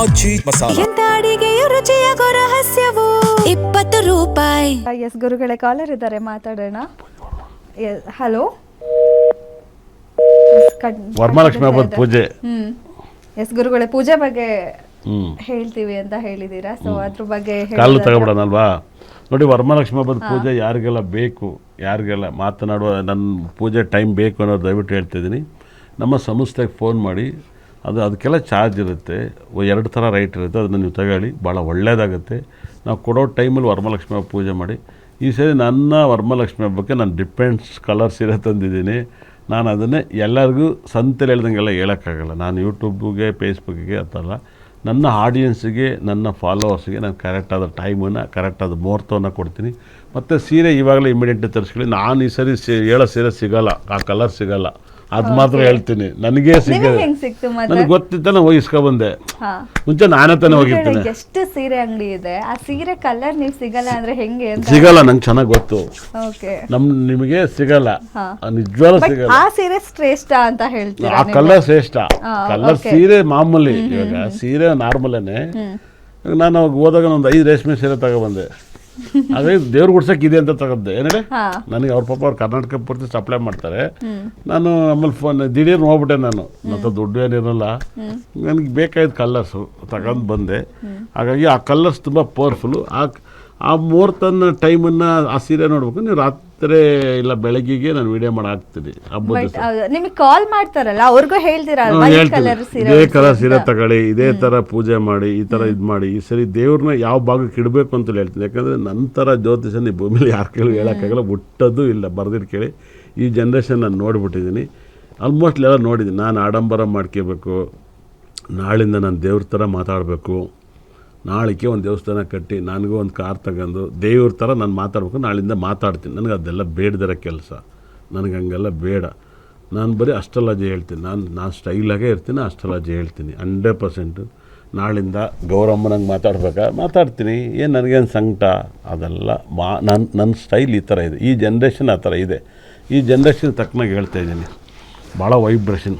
ಆಚಿ ಮಸಾಲ. ಎಂತ ಅಡಿಗೆಯ ರುಚಿಯಾಗೋ ರಹಸ್ಯವು 20 ರೂಪಾಯಿ. ಎಸ್ ಗುರುಗಳೇ, ಕಾಲರ್ ಇದ್ದಾರೆ, ಮಾತಾಡೋಣ. ಹಲೋ, ವರಮಹಾಲಕ್ಷ್ಮಿ ಹಬ್ಬದ ಪೂಜೆ. ಎಸ್ ಗುರುಗಳೇ, ಪೂಜೆ ಬಗ್ಗೆ ಹೇಳ್ತೀವಿ ಅಂತ ಹೇಳಿದೀರಾ, ಸೊ ಅದ್ರ ಬಗ್ಗೆ ಕಾಲು ತಗೊಬಿಡೋಣಲ್ವಾ? ನೋಡಿ, ವರಮಹಾಲಕ್ಷ್ಮಿ ಹಬ್ಬದ ಪೂಜೆ ಯಾರಿಗೆಲ್ಲ ಬೇಕು, ಯಾರಿಗೆಲ್ಲ ಮಾತನಾಡುವ ನನ್ನ ಪೂಜೆ ಟೈಮ್ ಬೇಕು ಅನ್ನೋದು ದಯವಿಟ್ಟು ಹೇಳ್ತಿದ್ದೀನಿ. ನಮ್ಮ ಸಂಸ್ಥೆಗೆ ಫೋನ್ ಮಾಡಿ, ಅದಕ್ಕೆಲ್ಲ ಚಾರ್ಜ್ ಇರುತ್ತೆ, 2 ಥರ ರೈಟ್ ಇರುತ್ತೆ, ಅದನ್ನು ನೀವು ತಗೊಳ್ಳಿ, ಭಾಳ ಒಳ್ಳೆಯದಾಗುತ್ತೆ. ನಾವು ಕೊಡೋ ಟೈಮಲ್ಲಿ ವರಮಹಾಲಕ್ಷ್ಮಿ ಹಬ್ಬ ಪೂಜೆ ಮಾಡಿ. ಈ ಸರಿ ನನ್ನ ವರಮಹಾಲಕ್ಷ್ಮಿ ಹಬ್ಬಕ್ಕೆ ನಾನು ಡಿಪೆಂಡ್ಸ್ ಕಲರ್ ಸೀರೆ ತಂದಿದ್ದೀನಿ. ನಾನು ಅದನ್ನೇ ಎಲ್ಲರಿಗೂ ಸಂತೆಲಿ ಹೇಳ್ದಂಗೆಲ್ಲ ಹೇಳೋಕ್ಕಾಗಲ್ಲ. ನಾನು ಯೂಟ್ಯೂಬ್ಗೆ, ಫೇಸ್ಬುಕ್ಕಿಗೆ ಅಂತಲ್ಲ, ನನ್ನ ಆಡಿಯನ್ಸಿಗೆ, ನನ್ನ ಫಾಲೋವರ್ಸಿಗೆ ನಾನು ಕರೆಕ್ಟಾದ ಟೈಮನ್ನು, ಕರೆಕ್ಟಾದ ಮುಹೂರ್ತವನ್ನು ಕೊಡ್ತೀನಿ. ಮತ್ತು ಸೀರೆ ಇವಾಗಲೇ ಇಮಿಡಿಯೇಟ್ ತರಿಸ್ಕೊಳ್ಳಿ. ನಾನು ಈ ಸರಿ ಹೇಳೋ ಸೀರೆ ಸಿಗೋಲ್ಲ, ಆ ಕಲರ್ ಸಿಗೋಲ್ಲ, ಅದು ಮಾತ್ರ ಹೇಳ್ತೀನಿ. ನನಗೆ ನನಗೆ ಗೊತ್ತಿತ್ತಾನೆ ಹೋಗಿ ಇಸ್ಕೊಬಂದೆ. ಮುಂಚೆ ನಾನೇ ತಾನೇ ಹೋಗಿರ್ತೀನಿ. ಎಷ್ಟು ಸೀರೆ ಅಂಗಡಿ ಇದೆ, ಆ ಸೀರೆ ಕಲರ್ ನೀವು ಸಿಗಲ್ಲ ಅಂದ್ರೆ ಹೆಂಗೆ? ಸಿಗಲ್ಲ, ನಂಗೆ ಚೆನ್ನಾಗಿ ಗೊತ್ತು. ನಿಮಗೆ ಸಿಗಲ್ಲ, ನಿಜವಾಗ್ಲೂ ಸಿಗಲ್ಲ. ಆ ಸೀರೆ ಶ್ರೇಷ್ಠ ಅಂತ ಹೇಳ್ತೀರಾ? ಆ ಕಲರ್ ಶ್ರೇಷ್ಠ. ಕಲರ್ ಸೀರೆ ಮಾಮೂಲಿ, ಇವಾಗ ಸೀರೆ ನಾರ್ಮಲೇನೆ. ನಾನು ಹೋದಾಗ ಒಂದು 5 ರೇಷ್ಮೆ ಸೀರೆ ತಗೊಬಂದೆ. ಹಾಗಾಗಿ ದೇವ್ರು ಗುಡ್ಸಕ್ಕೆ ಇದೆ ಅಂತ ತಗೊಂಡೆ. ಏನೇಳಿ ನನಗೆ ಅವ್ರ ಪಾಪ ಅವ್ರು ಕರ್ನಾಟಕ ಪೂರ್ತಿ ಸಪ್ಲೈ ಮಾಡ್ತಾರೆ. ನಾನು ಆಮೇಲೆ ಫೋನ್ ದಿಢೀರ್ನು ಹೋಗ್ಬಿಟ್ಟೆ. ನಾನು ಮತ್ತು ದುಡ್ಡು ಏನಿರಲ್ಲ, ನನಗೆ ಬೇಕಾಯ್ತು ಕಲರ್ಸು ತಗೊಂಡು ಬಂದೆ. ಹಾಗಾಗಿ ಆ ಕಲರ್ಸ್ ತುಂಬ ಪವರ್ಫುಲ್ಲು. ಆ ಮುಹೂರ್ತನ ಟೈಮನ್ನು ಆ ಸೀರೆ ನೋಡ್ಬೇಕು. ನೀವು ರಾತ್ರಿ ಇಲ್ಲ ಬೆಳಗ್ಗೆಗೆ ನಾನು ವಿಡಿಯೋ ಮಾಡಿ ಹಾಕ್ತೀನಿ. ನಿಮಗೆ ಕಾಲ್ ಮಾಡ್ತಾರಲ್ಲ, ಅವ್ರಿಗೂ ಹೇಳ್ತೀರಾ? ಇದೇ ಕಲರ್ ಸೀರೆ ತಗೊಳ್ಳಿ, ಇದೇ ಥರ ಪೂಜೆ ಮಾಡಿ, ಈ ಥರ ಇದು ಮಾಡಿ. ಈ ಸರಿ ದೇವ್ರನ್ನ ಯಾವ ಭಾಗಕ್ಕೆ ಇಡಬೇಕು ಅಂತ ಹೇಳ್ತೀನಿ. ಯಾಕಂದರೆ ನಂತರ ಜ್ಯೋತಿಷನ ಈ ಭೂಮಿಲಿ ಯಾರು ಕೇಳಿ ಹೇಳೋಕ್ಕಾಗಲ್ಲ, ಹುಟ್ಟೋದು ಇಲ್ಲ, ಬರೆದಿಟ್ಟು ಕೇಳಿ. ಈ ಜನ್ರೇಷನ್ ನಾನು ನೋಡಿಬಿಟ್ಟಿದ್ದೀನಿ, ಆಲ್ಮೋಸ್ಟ್ ಎಲ್ಲ ನೋಡಿದ್ದೀನಿ. ನಾನು ಆಡಂಬರ ಮಾಡ್ಕೋಬೇಕು, ನಾಳಿಂದ ನಾನು ದೇವ್ರ ಥರ ಮಾತಾಡಬೇಕು, ನಾಳೆಗೆ ಒಂದು ದೇವಸ್ಥಾನ ಕಟ್ಟಿ ನನಗೂ ಒಂದು ಕಾರ್ ತಗೊಂಡು ದೇವ್ರ ಥರ ನಾನು ಮಾತಾಡ್ಬೇಕು, ನಾಳಿಂದ ಮಾತಾಡ್ತೀನಿ. ನನಗೆ ಅದೆಲ್ಲ ಬೇಡದಿರೋ ಕೆಲಸ, ನನಗೆ ಹಂಗೆಲ್ಲ ಬೇಡ. ನಾನು ಬರೀ ಅಸ್ಟ್ರಾಲಜಿ ಹೇಳ್ತೀನಿ. ನಾನು ಸ್ಟೈಲಾಗೇ ಇರ್ತೀನಿ, ಅಸ್ಟ್ರಾಲಜಿ ಹೇಳ್ತೀನಿ 100%. ನಾಳಿಂದ ಗೌರಮ್ಮನಂಗೆ ಮಾತಾಡ್ತೀನಿ. ಏನು ನನಗೇನು ಸಂಕಟ ಅದೆಲ್ಲ ನನ್ನ ಸ್ಟೈಲ್ ಈ ಥರ ಇದೆ. ಈ ಜನ್ರೇಷನ್ ಆ ಥರ ಇದೆ. ಈ ಜನ್ರೇಷನ್ ತಕ್ಕನಾಗಿ ಹೇಳ್ತಾಯಿದ್ದೀನಿ, ಭಾಳ ವೈಬ್ರೇಷನ್.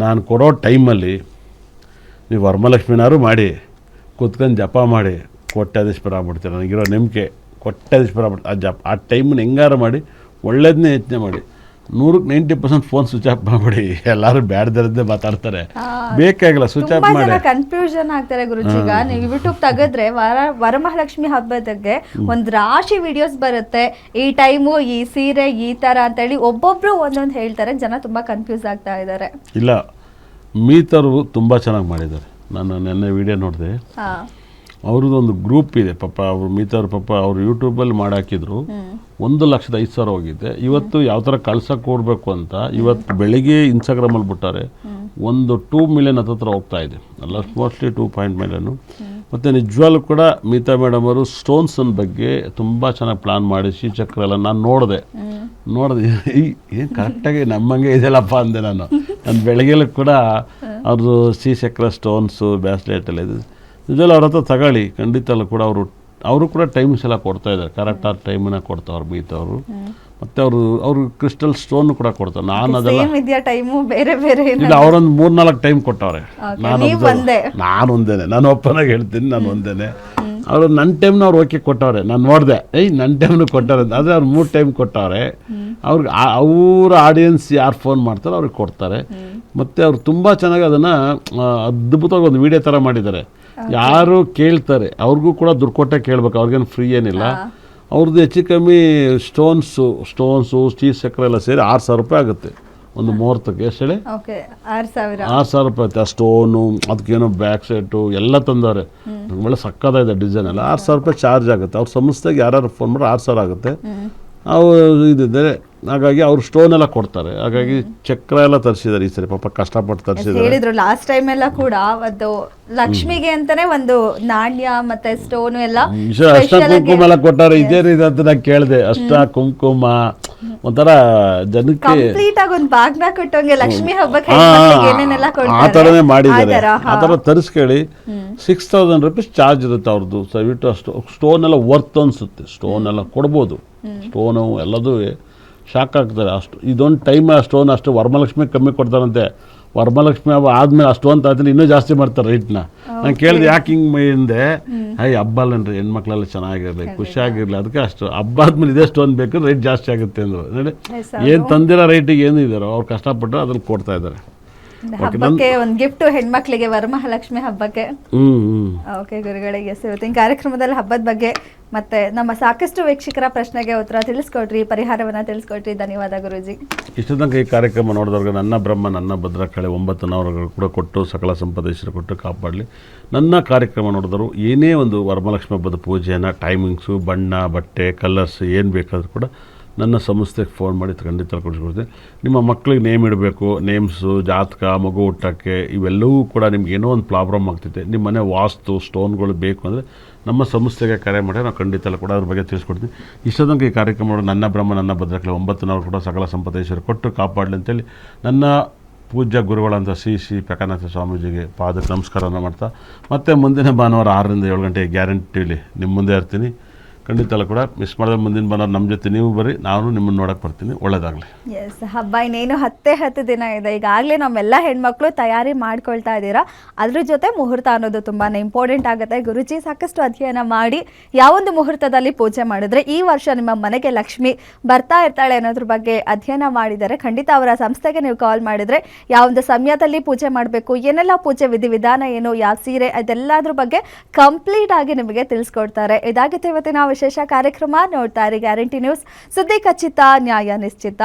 ನಾನು ಕೊಡೋ ಟೈಮಲ್ಲಿ ನೀವು ವರಮಹಾಲಕ್ಷ್ಮಿನಾರು ಮಾಡಿ, ಕೂತ್ಕೊಂಡು ಜಪ ಮಾಡಿ, ಕೋಟ್ಯಾಧೀಶ್ವರ ಆಗ್ಬಿಡ್ತೀರ. ನನಗಿರೋ ನಂಬಿಕೆ ಕೋಟ್ಯಾಧೀಶ್ವರ ಆಗ್ಬಿಡ್ತು. ಆ ಟೈಮನ್ನು ಹೆಂಗಾರು ಮಾಡಿ ಒಳ್ಳೇದನ್ನೇ ಯೋಚನೆ ಮಾಡಿ. 90% ಫೋನ್ ಸ್ವಿಚ್ ಆಫ್ ಮಾಡಿಬಿಡಿ. ಎಲ್ಲರೂ ಬ್ಯಾಡ್ದಿರದ್ದೇ ಮಾತಾಡ್ತಾರೆ, ಬೇಕಾಗಿಲ್ಲ, ಸ್ವಿಚ್ ಆಫ್ ಮಾಡಿ. ಕನ್ಫ್ಯೂಷನ್ ಆಗ್ತಾರೆ ಗುರುಜಿಗ. ನೀವು ಯೂಟ್ಯೂಬ್ ತೆಗೆದ್ರೆ ವರಮಹಾಲಕ್ಷ್ಮಿ ಹಬ್ಬದಾಗೆ ಒಂದು ರಾಶಿ ವಿಡಿಯೋಸ್ ಬರುತ್ತೆ. ಈ ಟೈಮು ಈ ಸೀರೆ ಈ ಥರ ಅಂತೇಳಿ ಒಬ್ಬೊಬ್ರು ಒಂದೊಂದು ಹೇಳ್ತಾರೆ. ಜನ ತುಂಬ ಕನ್ಫ್ಯೂಸ್ ಆಗ್ತಾ ಇದ್ದಾರೆ. ಇಲ್ಲ, ಮೀತರು ತುಂಬ ಚೆನ್ನಾಗಿ ಮಾಡಿದ್ದಾರೆ. ನಾನು ನೆನ್ನೆ ವಿಡಿಯೋ ನೋಡಿದೆ, ಅವ್ರದ್ದು ಒಂದು ಗ್ರೂಪ್ ಇದೆ ಪಾಪ. ಅವರು ಮೀತವ್ರ ಪಾಪ ಅವ್ರು ಯೂಟ್ಯೂಬಲ್ಲಿ ಮಾಡಾಕಿದ್ರು. 1,05,000 ಹೋಗಿದೆ. ಇವತ್ತು ಯಾವ ಥರ ಕಳ್ಸಕ್ಕೆ ಕೊಡಬೇಕು ಅಂತ ಇವತ್ತು ಬೆಳಿಗ್ಗೆ ಇನ್ಸ್ಟಾಗ್ರಾಮಲ್ಲಿ ಬಿಟ್ಟಾರೆ. ಒಂದು 2 ಮಿಲಿಯನ್ ಹತ್ರ ಹೋಗ್ತಾ ಇದೆ, ಅಲ್ಲ ಮೋಸ್ಟ್ಲಿ 2 ಮಿಲಿಯನು. ಮತ್ತು ನಿಜವಾಗ್ಲೂ ಕೂಡ ಮೀತಾ ಮೇಡಮ್ ಅವರು ಸ್ಟೋನ್ಸನ ಬಗ್ಗೆ ತುಂಬ ಚೆನ್ನಾಗಿ ಪ್ಲಾನ್ ಮಾಡಿ, ಶ್ರೀಚಕ್ರ ಎಲ್ಲ ನಾನು ನೋಡಿದೆ. ಏನು ಕರೆಕ್ಟಾಗಿ ನಮ್ಮಂಗೆ ಇದೆಯಲ್ಲಪ್ಪ ಅಂದೆ ನಾನು. ಬೆಳಗ್ಗೆಲ್ಲ ಕೂಡ ಅವ್ರದ್ದು ಶ್ರೀಚಕ್ರ ಸ್ಟೋನ್ಸು ಬ್ಯಾಸ್ಲೆಟ್ ಎಲ್ಲ ಇದೆ. ನಿಜವಲ್ಲ ಅವ್ರ ಹತ್ರ ತಗೊಳ್ಳಿ, ಖಂಡಿತ ಕೂಡ ಅವರು ಕೂಡ ಟೈಮ್ಸ್ ಎಲ್ಲ ಕೊಡ್ತಾಯಿದ್ದಾರೆ, ಕರೆಕ್ಟಾದ ಟೈಮನ್ನ ಕೊಡ್ತಾವ್ರು ಮೀತವರು. ಮತ್ತು ಅವರು ಕ್ರಿಸ್ಟಲ್ ಸ್ಟೋನ್ ಕೂಡ ಕೊಡ್ತಾರೆ. ನಾನು ಅದೆಲ್ಲ ಇಲ್ಲ, ಅವರೊಂದು 3-4 ಟೈಮ್ ಕೊಟ್ಟವ್ರೆ. ನಾನು ಒಂದೇನೆ, ನಾನು ಓಪನಾಗಿ ಹೇಳ್ತೀನಿ, ನಾನು ಒಂದೇನೆ. ಅವರು ನನ್ನ ಟೈಮ್ನ ಅವ್ರು ಓಕೆ ಕೊಟ್ಟವ್ರೆ. ನಾನು ನೋಡಿದೆ, ನನ್ನ ಟೈಮ್ನು ಕೊಟ್ಟವ್ರೆ ಅಂತ. ಆದರೆ ಅವ್ರು 3 ಟೈಮ್ ಕೊಟ್ಟವ್ರೆ. ಅವ್ರಿಗೆ ಅವ್ರ ಆಡಿಯನ್ಸ್ ಯಾರು ಫೋನ್ ಮಾಡ್ತಾರೋ ಅವ್ರಿಗೆ ಕೊಡ್ತಾರೆ. ಮತ್ತು ಅವ್ರು ತುಂಬ ಚೆನ್ನಾಗಿ ಅದನ್ನು ಅದ್ಭುತವಾಗಿ ಒಂದು ವಿಡಿಯೋ ಥರ ಮಾಡಿದ್ದಾರೆ. ಯಾರು ಕೇಳ್ತಾರೆ ಅವ್ರಿಗೂ ಕೂಡ ದುಡ್ಡು ಕೊಟ್ಟೆ ಕೇಳಬೇಕು, ಅವ್ರಿಗೇನು ಫ್ರೀ ಏನಿಲ್ಲ. ಅವ್ರದ್ದು ಹೆಚ್ಚು ಕಮ್ಮಿ ಸ್ಟೋನ್ಸು ಶ್ರೀಚಕ್ರ ಎಲ್ಲ ಸೇರಿ 6,000 ರೂಪಾಯಿ ಆಗುತ್ತೆ ಒಂದು ಮುಹೂರ್ತಕ್ಕೆ. ಎಷ್ಟು ಹೇಳಿ? 6,000 ರೂಪಾಯಿ ಆಗುತ್ತೆ. ಆ ಸ್ಟೋನು, ಅದಕ್ಕೇನೋ ಬ್ಯಾಕ್ ಸೆಟ್ಟು ಎಲ್ಲ ತಂದವ್ರೆ. ಒಳ್ಳೆ ಸಕ್ಕದಾಗಿದೆ ಡಿಸೈನ್ ಎಲ್ಲ. 6,000 ರೂಪಾಯಿ ಚಾರ್ಜ್ ಆಗುತ್ತೆ. ಅವ್ರ ಸಂಸ್ಥೆಗೆ ಯಾರು ಫೋನ್ ಮಾಡ್ರೆ 6,000 ಆಗುತ್ತೆ. ಅವರು ಇದಿದೆ. ಹಾಗಾಗಿ ಅವ್ರು ಸ್ಟೋನ್ ಎಲ್ಲ ಕೊಡ್ತಾರೆ. ಹಾಗಾಗಿ ಚಕ್ರ ಎಲ್ಲ ತರಿಸಿದ್ದಾರೆ ಈ ಸರಿ, ಪಾಪ ಕಷ್ಟಪಟ್ಟು ತರಿಸಿದ್ದಾರೆ. ಹೇಳಿದ್ರು ಲಾಸ್ಟ್ ಟೈಮ್ ಎಲ್ಲ ಕೂಡ ಒಂದು ಲಕ್ಷ್ಮಿಗೆ ಅಂತಾನೆ ಒಂದು ನಾಣ್ಯ ಮತ್ತೆ ಸ್ಟೋನ್ ಎಲ್ಲ ಕುಂಕುಮ ಎಲ್ಲ ಕೊಟ್ಟಾರೆ. ಇದೇ ರೀತಿ ಅಂತ ನಾನು ಕೇಳಿದೆ. ಅಷ್ಟ ಕುಂಕುಮ ಒಂಥರ ಜನಕ್ಕೆ ಕಂಪ್ಲೀಟ್ ಆಗಿ ಒಂದು ಬಾಗ್ನ ಕೊಟ್ಟಂಗೆ ಲಕ್ಷ್ಮಿ ಹಬ್ಬಕ್ಕೆ ಆ ಥರನೇ ಮಾಡಿದ್ದಾರೆ. ಆ ಥರ ತರಿಸ್ಕೊಳ್ಳಿ. 6,000 ರೂಪೀಸ್ ಚಾರ್ಜ್ ಇರುತ್ತೆ ಅವ್ರದ್ದು. ದಯವಿಟ್ಟು ಅಷ್ಟು ಸ್ಟೋನ್ ಎಲ್ಲ ವರ್ತ್ ಅನಿಸುತ್ತೆ. ಸ್ಟೋನ್ ಎಲ್ಲ ಕೊಡ್ಬೋದು. ಸ್ಟೋನು ಎಲ್ಲದೂ ಶಾಕ್ ಆಗ್ತಾರೆ. ಅಷ್ಟು ಇದೊಂದು ಟೈಮ್ ಸ್ಟೋನ್ ಅಷ್ಟು ವರಮಹಾಲಕ್ಷ್ಮಿ ಕಮ್ಮಿ ಕೊಡ್ತಾರಂತೆ. ವರಮಹಾಲಕ್ಷ್ಮಿ ಹಬ್ಬ ಆದ್ಮೇಲೆ ಅಷ್ಟೊಂದು ಆದ್ರೆ ಇನ್ನೂ ಜಾಸ್ತಿ ಮಾಡ್ತಾರೆ ರೇಟ್ನ. ನಾನು ಕೇಳಿದೆ ಯಾಕೆ ಹಿಂಗೆ ಹಿಂದೆ ಹಬ್ಬ ಅಲ್ಲನ್ರಿ, ಹೆಣ್ಮಕ್ಳೆಲ್ಲ ಚೆನ್ನಾಗಿರಲಿ ಖುಷಿಯಾಗಿರಲಿ, ಅದಕ್ಕೆ ಅಷ್ಟು ಹಬ್ಬ ಆದ್ಮೇಲೆ ಇದೆಷ್ಟು ಒಂದು ಬೇಕು ರೇಟ್ ಜಾಸ್ತಿ ಆಗುತ್ತೆ ಅಂದರು. ನೋಡಿ ಏನು ತಂದಿರೋ ರೇಟಿಗೆ ಏನು ಇದ್ದಾರೋ ಅವ್ರು ಕಷ್ಟಪಟ್ಟು ಅದನ್ನು ಕೊಡ್ತಾ ಇದ್ದಾರೆ. ಹಬ್ಬಕ್ಕೆ ಒಂದು ಗಿಫ್ಟ್ ಹೆಣ್ಮಕ್ಳಿಗೆ ವರಮಹಾಲಕ್ಷ್ಮಿ ಹಬ್ಬಕ್ಕೆ. ಓಕೆ ಗುರುಗಳಿಗೆ, ಇವತ್ತಿನ ಕಾರ್ಯಕ್ರಮದಲ್ಲಿ ಹಬ್ಬದ ಬಗ್ಗೆ ಮತ್ತೆ ನಮ್ಮ ಸಾಕಷ್ಟು ವೀಕ್ಷಕರ ಪ್ರಶ್ನೆಗೆ ಉತ್ತರ ತಿಳಿಸ್ಕೊಟ್ರಿ, ಪರಿಹಾರವನ್ನ ತಿಳಿಸ್ಕೊಟ್ರಿ. ಧನ್ಯವಾದ ಗುರುಜಿ. ಇಷ್ಟು ತನಕ ಈ ಕಾರ್ಯಕ್ರಮ ನೋಡಿದವ್ರಿಗೆ ನನ್ನ ಬ್ರಹ್ಮ ನನ್ನ ಭದ್ರಕಾಳಿ 9 ನವರಗಳು ಕೂಡ ಕೊಟ್ಟು ಸಕಲ ಸಂಪದೇಶ್ವರ ಕೊಟ್ಟು ಕಾಪಾಡಲಿ. ನನ್ನ ಕಾರ್ಯಕ್ರಮ ನೋಡಿದವರು ಏನೇ ಒಂದು ವರಮಹಾಲಕ್ಷ್ಮಿ ಹಬ್ಬದ ಪೂಜೆಯನ್ನು ಟೈಮಿಂಗ್ಸು, ಬಣ್ಣ, ಬಟ್ಟೆ, ಕಲರ್ಸ್ ಏನು ಬೇಕಾದರೂ ಕೂಡ ನನ್ನ ಸಂಸ್ಥೆಗೆ ಫೋನ್ ಮಾಡಿ ಖಂಡಿತ ಕೊಡಿಸ್ಕೊಡ್ತೀನಿ. ನಿಮ್ಮ ಮಕ್ಕಳಿಗೆ ನೇಮ್ ಇಡಬೇಕು, ನೇಮ್ಸು, ಜಾತಕ, ಮಗು ಹುಟ್ಟಕ್ಕೆ ಇವೆಲ್ಲವೂ ಕೂಡ ನಿಮ್ಗೆ ಏನೋ ಒಂದು ಪ್ರಾಬ್ಲಮ್ ಆಗ್ತೈತೆ, ನಿಮ್ಮ ಮನೆ ವಾಸ್ತು ಸ್ಟೋನ್ಗಳು ಬೇಕು ಅಂದರೆ ನಮ್ಮ ಸಂಸ್ಥೆಗೆ ಕರೆ ಮಾಡಿ ನಾವು ಖಂಡಿತ ಕೂಡ ಅದ್ರ ಬಗ್ಗೆ ತಿಳಿಸ್ಕೊಡ್ತೀನಿ. ಇಷ್ಟೊಂದು ಈ ಕಾರ್ಯಕ್ರಮ ನೋಡಿ ನನ್ನ ಬ್ರಹ್ಮ ನನ್ನ ಭದ್ರಕಾಳಿ 9 ನವರು ಕೂಡ ಸಕಲ ಸಂಪದೇಶ್ವರ ಕೊಟ್ಟು ಕಾಪಾಡಲಿ ಅಂತೇಳಿ ನನ್ನ ಪೂಜ್ಯ ಗುರುಗಳಂತ ಶ್ರೀ ಪ್ರಕಾನಾಥ ಸ್ವಾಮೀಜಿಗೆ ಪಾದಕ್ಕೆ ನಮಸ್ಕಾರನ ಮಾಡ್ತಾ ಮತ್ತೆ ಮುಂದಿನ ಭಾನುವಾರ 6ರಿಂದ 7 ಗಂಟೆ ಗ್ಯಾರಂಟಿಲಿ ನಿಮ್ಮ ಮುಂದೆ ಇರ್ತೀನಿ. ಖಂಡಿತ ಕೂಡ ಮಿಸ್ ಮಾಡಿದ್ರೆ ಮುಂದಿನ ಭಾನುವಾರ ನಮ್ಮ ಜೊತೆ ನೀವು ಬರ್ರಿ, ನಾನು ನಿಮ್ಮನ್ನು ನೋಡಕ್ಕೆ ಬರ್ತೀನಿ. ಒಳ್ಳೇದಾಗಲಿ. ಎಸ್, ಹಬ್ಬ ಇನ್ನೇನು 10 ದಿನ ಇದೆ. ಈಗಾಗಲೇ ನಮ್ಮೆಲ್ಲ ಹೆಣ್ಮಕ್ಳು ತಯಾರಿ ಮಾಡ್ಕೊಳ್ತಾ ಇದ್ದೀರಾ. ಅದ್ರ ಜೊತೆ ಮುಹೂರ್ತ ಅನ್ನೋದು ತುಂಬಾ ಇಂಪಾರ್ಟೆಂಟ್ ಆಗುತ್ತೆ. ಗುರುಜಿ ಸಾಕಷ್ಟು ಅಧ್ಯಯನ ಮಾಡಿ ಯಾವೊಂದು ಮುಹೂರ್ತದಲ್ಲಿ ಪೂಜೆ ಮಾಡಿದ್ರೆ ಈ ವರ್ಷ ನಿಮ್ಮ ಮನೆಗೆ ಲಕ್ಷ್ಮಿ ಬರ್ತಾ ಇರ್ತಾಳೆ ಅನ್ನೋದ್ರ ಬಗ್ಗೆ ಅಧ್ಯಯನ ಮಾಡಿದ್ದಾರೆ. ಖಂಡಿತ ಅವರ ಸಂಸ್ಥೆಗೆ ನೀವು ಕಾಲ್ ಮಾಡಿದರೆ ಯಾವೊಂದು ಸಮಯದಲ್ಲಿ ಪೂಜೆ ಮಾಡಬೇಕು, ಏನೆಲ್ಲ ಪೂಜೆ ವಿಧಿವಿಧಾನ ಏನು, ಯಾವ ಸೀರೆ, ಅದೆಲ್ಲದ್ರ ಬಗ್ಗೆ ಕಂಪ್ಲೀಟ್ ಆಗಿ ನಿಮಗೆ ತಿಳಿಸ್ಕೊಡ್ತಾರೆ. ಇದಾಗಿತ್ತು ಇವತ್ತಿನ ವಿಶೇಷ ಕಾರ್ಯಕ್ರಮ. ನೋಡ್ತಾ ಇರಿ ಗ್ಯಾರಂಟಿ ನ್ಯೂಸ್, ಸುದ್ದಿ ಖಚಿತ, ನ್ಯಾಯ ನಿಶ್ಚಿತ.